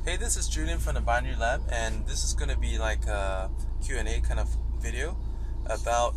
Hey, this is Julian from the Binary Lab, and this is going to be like a Q&A kind of video about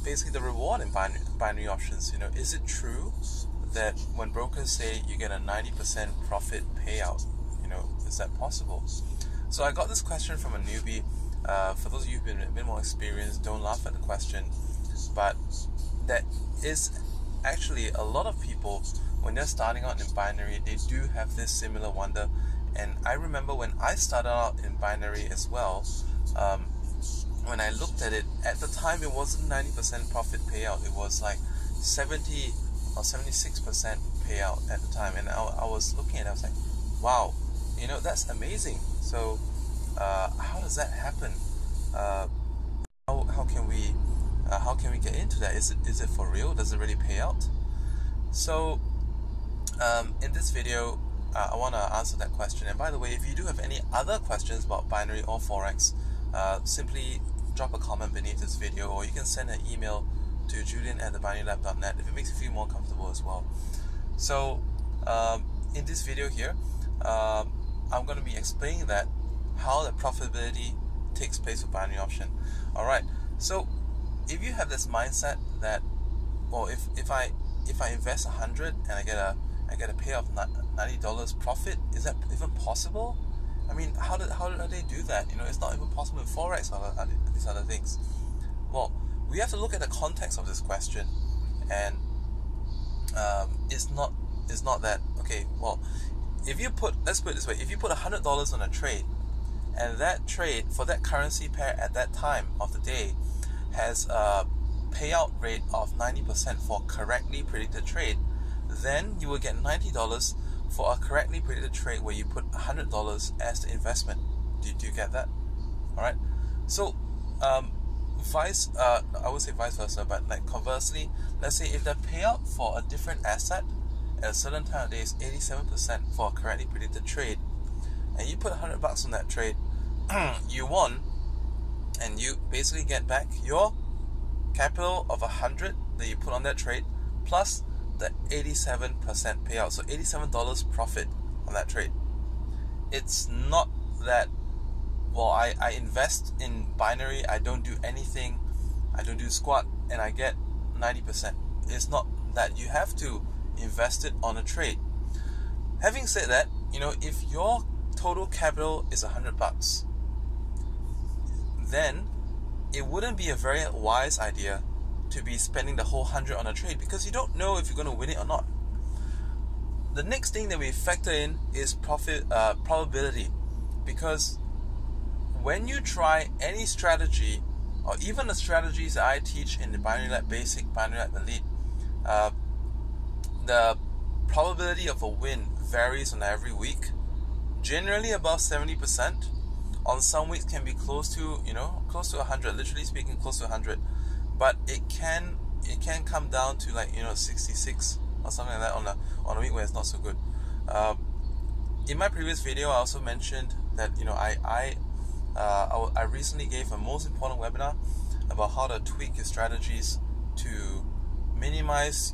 basically the reward in binary options. Is it true that when brokers say you get a 90% profit payout, is that possible? So I got this question from a newbie. For those of you who've been a bit more experienced, don't laugh at the question, but that is actually a lot of people, when they're starting out in binary, they do have this similar wonder. And I remember when I started out in binary as well, when I looked at it, at the time it wasn't 90% profit payout, it was like 70 or 76% payout at the time. And I was looking at it, I was like, wow, that's amazing. So how does that happen? How can we get into that? Is it for real? Does it really pay out? So in this video, I want to answer that question. And by the way, if you do have any other questions about binary or Forex, simply drop a comment beneath this video, or you can send an email to julian@thebinarylab.net if it makes you feel more comfortable as well. So in this video here, I'm going to be explaining that how the profitability takes place with binary option. Alright, so if you have this mindset that, well, if I invest 100 and I get a payout of $90 profit, is that even possible? I mean, how do they do that? It's not even possible in Forex or these other things. Well, we have to look at the context of this question, and it's not that, okay, well, let's put it this way, if you put $100 on a trade, and that trade for that currency pair at that time of the day has a payout rate of 90% for correctly predicted trade, then you will get $90 for a correctly predicted trade where you put $100 as the investment. Do you get that? Alright. So I would say vice versa, but like conversely, let's say if the payout for a different asset at a certain time of day is 87% for a correctly predicted trade, and you put $100 on that trade, you won, and you basically get back your capital of 100 that you put on that trade plus the 87% payout, so $87 profit on that trade. It's not that, well, I invest in binary, I don't do anything, I don't do squat, and I get 90%. It's not that. You have to invest it on a trade. Having said that, if your total capital is $100, then it wouldn't be a very wise idea to be spending the whole 100 on a trade, because you don't know if you're going to win it or not. The next thing that we factor in is probability, because when you try any strategy, or even the strategies that I teach in the Binary Lab Basic, Binary Lab Elite, the probability of a win varies on every week. Generally above 70%. On some weeks can be close to 100, literally speaking close to 100. But it can come down to 66 or something like that on a week where it's not so good. In my previous video, I also mentioned that I recently gave a most important webinar about how to tweak your strategies to minimize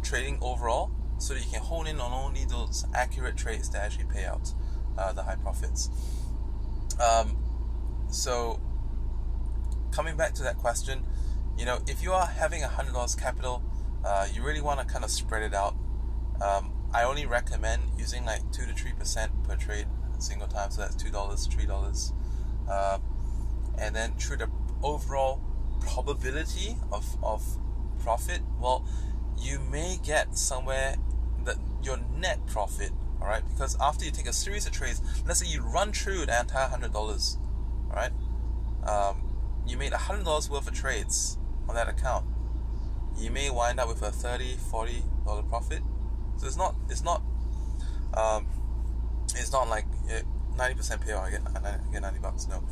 trading overall, so that you can hone in on only those accurate trades that actually pay out the high profits. So coming back to that question, if you are having $100 capital, you really want to kind of spread it out. I only recommend using like 2 to 3% per trade a single time, so that's $2, $3. And then through the overall probability of profit, well, you may get somewhere that your net profit, alright, because after you take a series of trades, let's say you run through the entire $100, alright, you made $100 worth of trades on that account, you may wind up with a $30, $40 profit. So it's not like 90% payout, I get $90. No,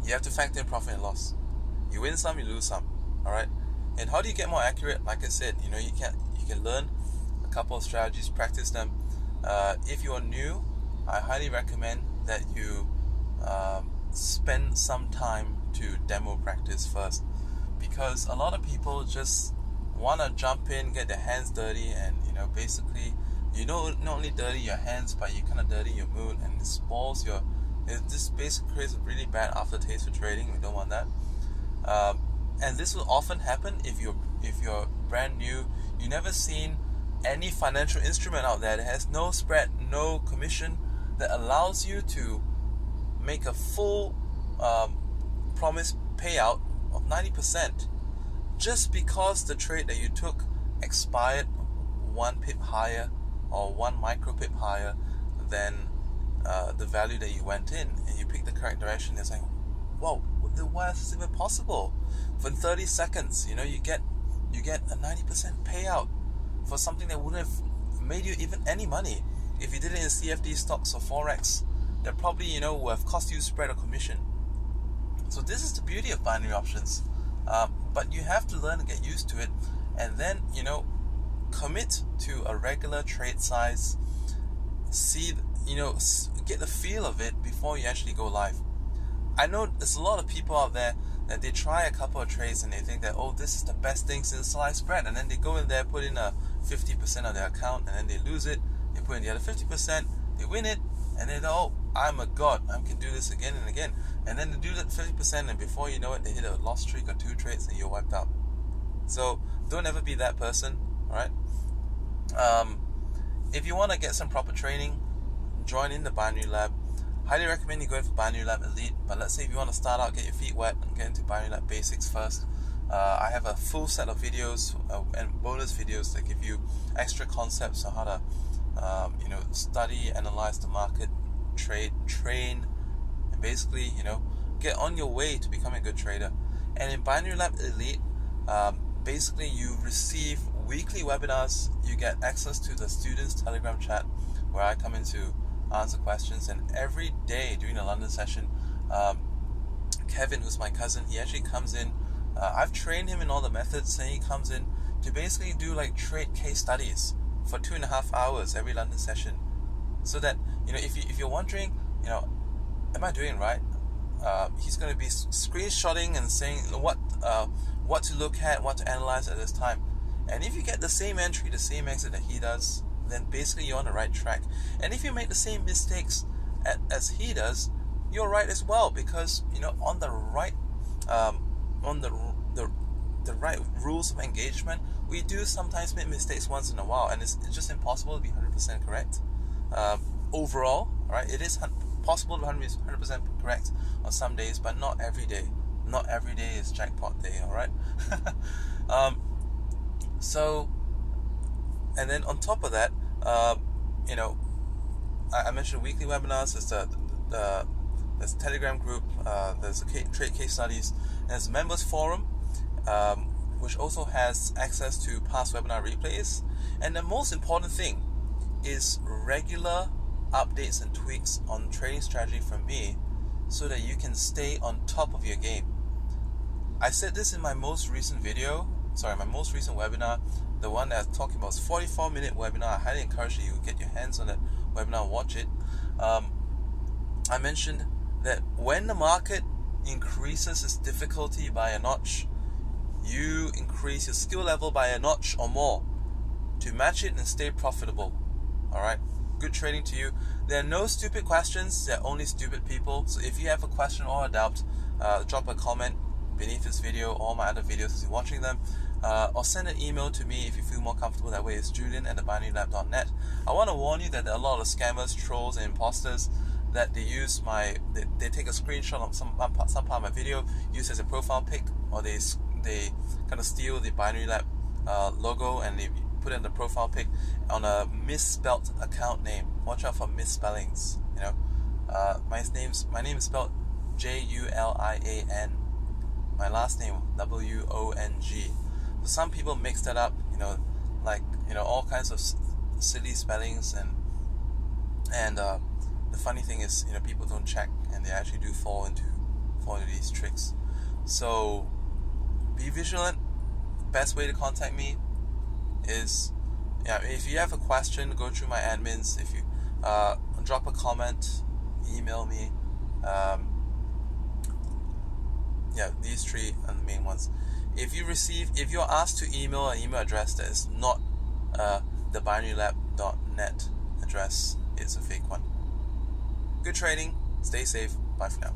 you have to factor in profit and loss. You win some, you lose some. Alright, and how do you get more accurate? Like I said, you can learn a couple of strategies, practice them. If you are new, I highly recommend that you spend some time to demo practice first, because a lot of people just want to jump in, get their hands dirty, and basically you not only dirty your hands, but you kind of dirty your mood, and it spoils your. This basically creates a really bad aftertaste for trading. We don't want that. And this will often happen if you're brand new. You never seen any financial instrument out there that has no spread, no commission, that allows you to make a full promised payout of 90% just because the trade that you took expired 1 pip higher or 1 micro pip higher than the value that you went in, and you pick the correct direction. It's like, whoa, why is this even possible? For 30 seconds, you get a 90% payout for something that wouldn't have made you even any money. If you did it in CFD stocks or Forex, that probably would have cost you spread or commission. So this is the beauty of binary options, but you have to learn to get used to it, and then commit to a regular trade size. See, get the feel of it before you actually go live. I know there's a lot of people out there that they try a couple of trades and they think that, oh, this is the best thing since sliced bread, and then they go in there, put in a 50% of their account, and then they lose it. They put in the other 50%, they win it, and then, oh, I'm a god, I can do this again and again. And then they do that 50%, and before you know it, they hit a loss streak or 2 trades and you're wiped out. So don't ever be that person, alright? If you want to get some proper training, join in the Binary Lab. Highly recommend you go for Binary Lab Elite, but let's say if you want to start out, get your feet wet and get into Binary Lab Basics first. I have a full set of videos and bonus videos that give you extra concepts on how to study, analyze the market, trade, train, and basically get on your way to becoming a good trader. And in Binary Lab Elite, basically you receive weekly webinars. You get access to the students Telegram chat where I come in to answer questions, and every day during the London session, Kevin, who's my cousin, he actually comes in. I've trained him in all the methods, and he comes in to basically do like trade case studies for 2.5 hours every London session, so that if you're wondering, am I doing right? He's going to be screenshotting and saying what to look at, what to analyze at this time. And if you get the same entry, the same exit that he does, then basically you're on the right track. And if you make the same mistakes as he does, you're right as well, because on the right the right rules of engagement, we do sometimes make mistakes once in a while, and it's just impossible to be 100% correct overall. Right? It is possible to be 100% correct on some days, but not every day. Not every day is jackpot day. All right. So, and then on top of that, I mentioned weekly webinars. There's a Telegram group, there's a trade case studies, and there's a members forum, which also has access to past webinar replays. And the most important thing is regular updates and tweaks on trading strategy from me, so that you can stay on top of your game. I said this in my most recent webinar, the one that I'm talking about is 44-minute webinar. I highly encourage you to get your hands on that webinar and watch it. I mentioned that when the market increases its difficulty by a notch, you increase your skill level by a notch or more to match it and stay profitable. Alright? Good trading to you. There are no stupid questions, there are only stupid people. So if you have a question or a doubt, drop a comment beneath this video or my other videos as you're watching them, or send an email to me if you feel more comfortable that way. It's julian@theBinaryLab.net. I want to warn you that there are a lot of scammers, trolls, and imposters that they use they take a screenshot of some part of my video, use it as a profile pic, or they kind of steal the Binary Lab logo and they put in the profile pic on a misspelt account name. Watch out for misspellings. My name is spelled Julian. My last name Wong. So some people mix that up, all kinds of silly spellings, and the funny thing is, people don't check, and they actually do fall into these tricks. So be vigilant. Best way to contact me is, if you have a question, go through my admins. If you drop a comment, email me. These three are the main ones. If you're asked to email an email address that is not the Binary Lab .net address is a fake one. Good trading, stay safe, bye for now.